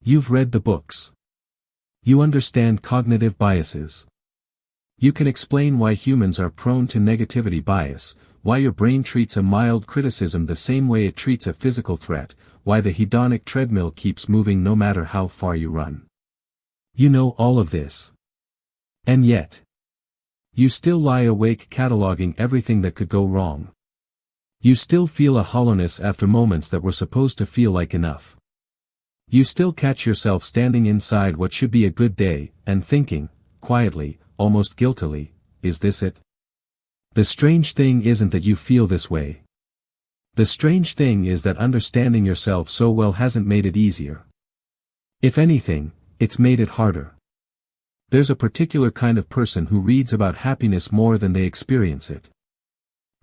You've read the books. You understand cognitive biases. You can explain why humans are prone to negativity bias, why your brain treats a mild criticism the same way it treats a physical threat, why the hedonic treadmill keeps moving no matter how far you run. You know all of this. And yet, you still lie awake cataloging everything that could go wrong. You still feel a hollowness after moments that were supposed to feel like enough. You still catch yourself standing inside what should be a good day, and thinking, quietly, almost guiltily, is this it? The strange thing isn't that you feel this way. The strange thing is that understanding yourself so well hasn't made it easier. If anything, it's made it harder. There's a particular kind of person who reads about happiness more than they experience it.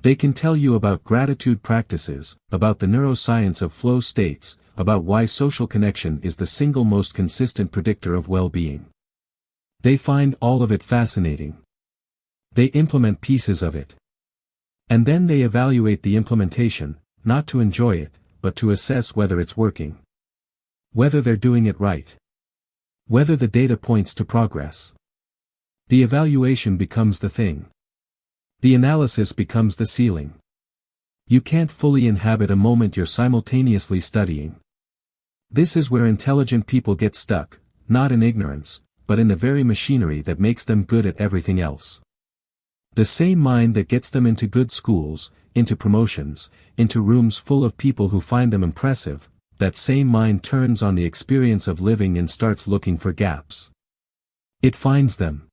They can tell you about gratitude practices, about the neuroscience of flow states, about why social connection is the single most consistent predictor of well-being. They find all of it fascinating. They implement pieces of it. And then they evaluate the implementation, not to enjoy it, but to assess whether it's working. Whether they're doing it right. Whether the data points to progress. The evaluation becomes the thing. The analysis becomes the ceiling. You can't fully inhabit a moment you're simultaneously studying. This is where intelligent people get stuck, not in ignorance, but in the very machinery that makes them good at everything else. The same mind that gets them into good schools, into promotions, into rooms full of people who find them impressive, that same mind turns on the experience of living and starts looking for gaps. It finds them.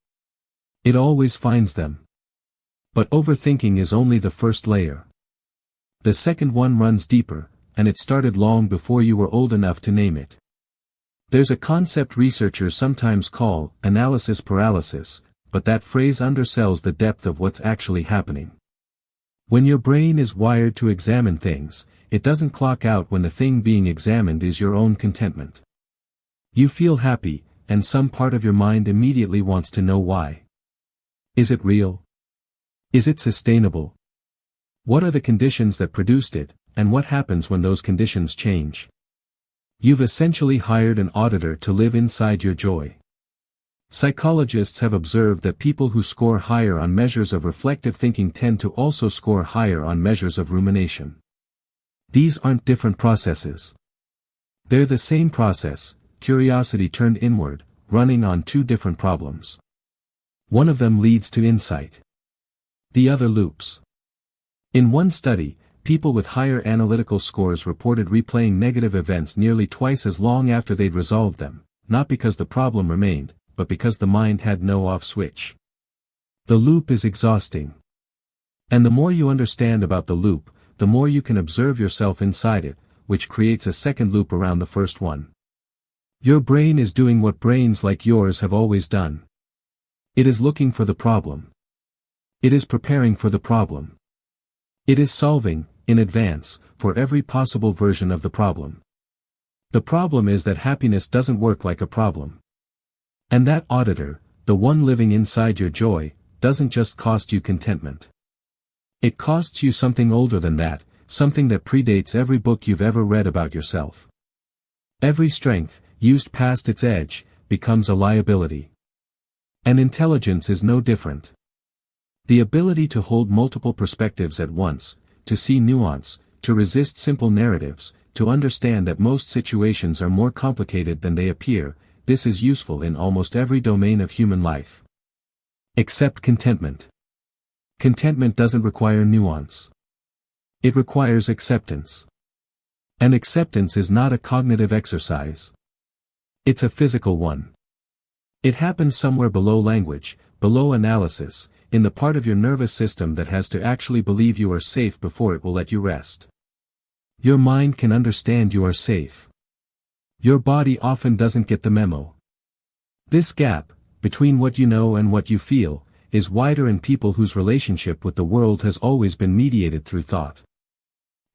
It always finds them. But overthinking is only the first layer. The second one runs deeper, and it started long before you were old enough to name it. There's a concept researchers sometimes call analysis paralysis, but that phrase undersells the depth of what's actually happening. When your brain is wired to examine things, it doesn't clock out when the thing being examined is your own contentment. You feel happy, and some part of your mind immediately wants to know why. Is it real? Is it sustainable? What are the conditions that produced it, and what happens when those conditions change? You've essentially hired an auditor to live inside your joy. Psychologists have observed that people who score higher on measures of reflective thinking tend to also score higher on measures of rumination. These aren't different processes. They're the same process, curiosity turned inward, running on two different problems. One of them leads to insight. The other loops. In one study, people with higher analytical scores reported replaying negative events nearly twice as long after they'd resolved them, not because the problem remained, but because the mind had no off switch. The loop is exhausting. And the more you understand about the loop, the more you can observe yourself inside it, which creates a second loop around the first one. Your brain is doing what brains like yours have always done. It is looking for the problem. It is preparing for the problem. It is solving, in advance, for every possible version of the problem. The problem is that happiness doesn't work like a problem. And that auditor, the one living inside your joy, doesn't just cost you contentment. It costs you something older than that, something that predates every book you've ever read about yourself. Every strength, used past its edge, becomes a liability. And intelligence is no different. The ability to hold multiple perspectives at once, to see nuance, to resist simple narratives, to understand that most situations are more complicated than they appear, this is useful in almost every domain of human life. Except contentment. Contentment doesn't require nuance. It requires acceptance. And acceptance is not a cognitive exercise. It's a physical one. It happens somewhere below language, below analysis, in the part of your nervous system that has to actually believe you are safe before it will let you rest. Your mind can understand you are safe. Your body often doesn't get the memo. This gap, between what you know and what you feel, is wider in people whose relationship with the world has always been mediated through thought.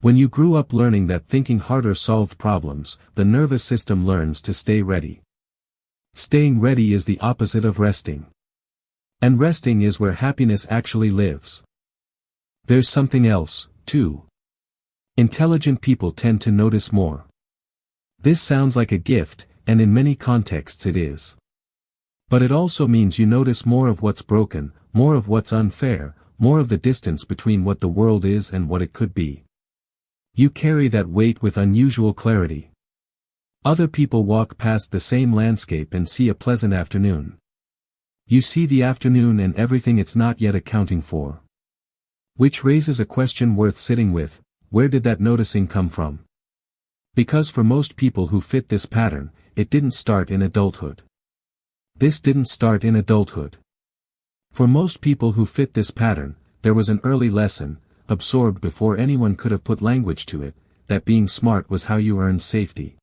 When you grew up learning that thinking harder solved problems, the nervous system learns to stay ready. Staying ready is the opposite of resting. And resting is where happiness actually lives. There's something else, too. Intelligent people tend to notice more. This sounds like a gift, and in many contexts it is. But it also means you notice more of what's broken, more of what's unfair, more of the distance between what the world is and what it could be. You carry that weight with unusual clarity. Other people walk past the same landscape and see a pleasant afternoon. You see the afternoon and everything it's not yet accounting for. Which raises a question worth sitting with: where did that noticing come from? Because for most people who fit this pattern, it didn't start in adulthood. This didn't start in adulthood. For most people who fit this pattern, there was an early lesson, absorbed before anyone could have put language to it, that being smart was how you earned safety.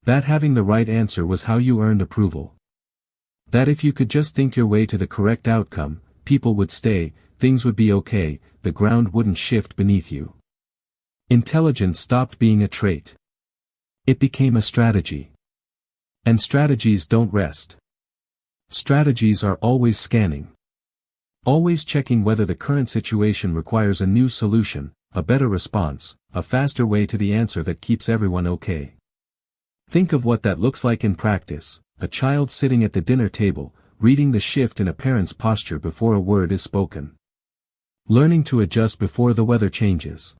That having the right answer was how you earned approval. That if you could just think your way to the correct outcome, people would stay, things would be okay, the ground wouldn't shift beneath you. Intelligence stopped being a trait. It became a strategy. And strategies don't rest. Strategies are always scanning. Always checking whether the current situation requires a new solution, a better response, a faster way to the answer that keeps everyone okay. Think of what that looks like in practice: a child sitting at the dinner table, reading the shift in a parent's posture before a word is spoken. Learning to adjust before the weather changes.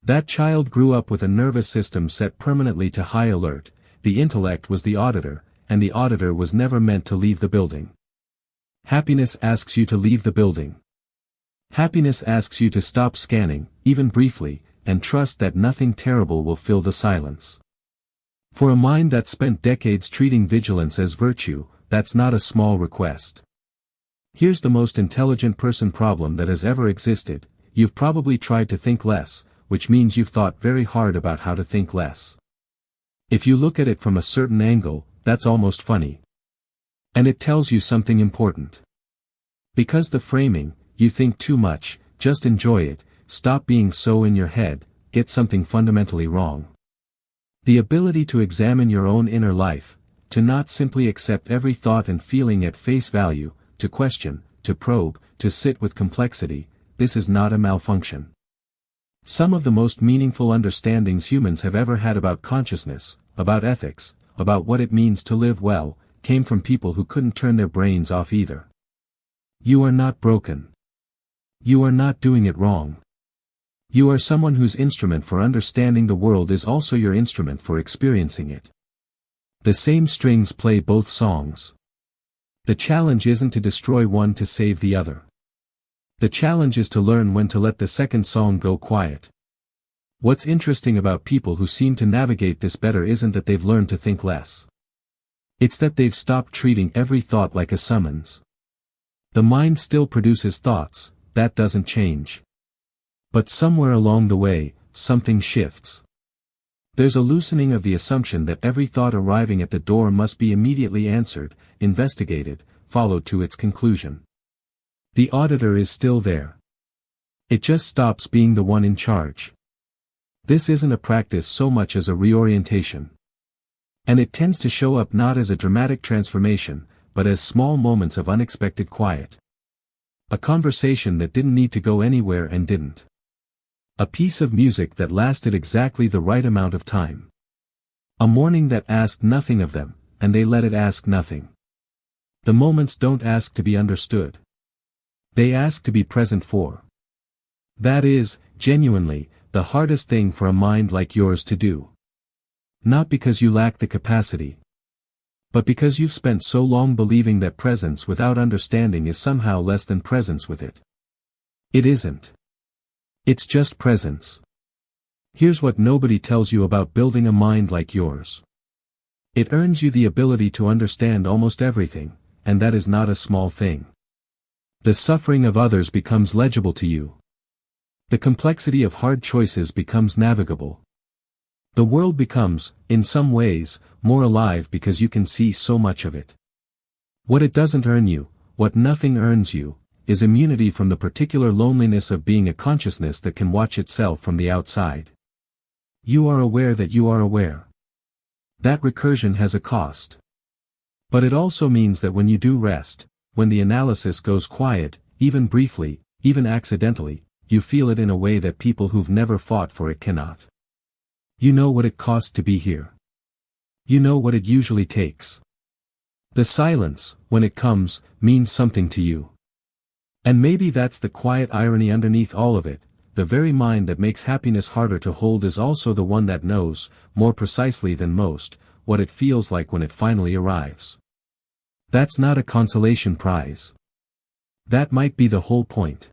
That child grew up with a nervous system set permanently to high alert. The intellect was the auditor, and the auditor was never meant to leave the building. Happiness asks you to leave the building. Happiness asks you to stop scanning, even briefly, and trust that nothing terrible will fill the silence. For a mind that spent decades treating vigilance as virtue, that's not a small request. Here's the most intelligent person problem that has ever existed: you've probably tried to think less, which means you've thought very hard about how to think less. If you look at it from a certain angle, that's almost funny. And it tells you something important. Because the framing: you think too much, just enjoy it, stop being so in your head, get something fundamentally wrong. The ability to examine your own inner life, to not simply accept every thought and feeling at face value, to question, to probe, to sit with complexity, this is not a malfunction. Some of the most meaningful understandings humans have ever had about consciousness, about ethics, about what it means to live well, came from people who couldn't turn their brains off either. You are not broken. You are not doing it wrong. You are someone whose instrument for understanding the world is also your instrument for experiencing it. The same strings play both songs. The challenge isn't to destroy one to save the other. The challenge is to learn when to let the second song go quiet. What's interesting about people who seem to navigate this better isn't that they've learned to think less. It's that they've stopped treating every thought like a summons. The mind still produces thoughts, that doesn't change. But somewhere along the way, something shifts. There's a loosening of the assumption that every thought arriving at the door must be immediately answered, investigated, followed to its conclusion. The auditor is still there. It just stops being the one in charge. This isn't a practice so much as a reorientation. And it tends to show up not as a dramatic transformation, but as small moments of unexpected quiet. A conversation that didn't need to go anywhere and didn't. A piece of music that lasted exactly the right amount of time. A morning that asked nothing of them, and they let it ask nothing. The moments don't ask to be understood. They ask to be present for. That is, genuinely, the hardest thing for a mind like yours to do. Not because you lack the capacity, but because you've spent so long believing that presence without understanding is somehow less than presence with it. It isn't. It's just presence. Here's what nobody tells you about building a mind like yours. It earns you the ability to understand almost everything, and that is not a small thing. The suffering of others becomes legible to you. The complexity of hard choices becomes navigable. The world becomes, in some ways, more alive because you can see so much of it. What it doesn't earn you, what nothing earns you, is immunity from the particular loneliness of being a consciousness that can watch itself from the outside. You are aware that you are aware. That recursion has a cost. But it also means that when you do rest, when the analysis goes quiet, even briefly, even accidentally, you feel it in a way that people who've never fought for it cannot. You know what it costs to be here. You know what it usually takes. The silence, when it comes, means something to you. And maybe that's the quiet irony underneath all of it. The very mind that makes happiness harder to hold is also the one that knows, more precisely than most, what it feels like when it finally arrives. That's not a consolation prize. That might be the whole point.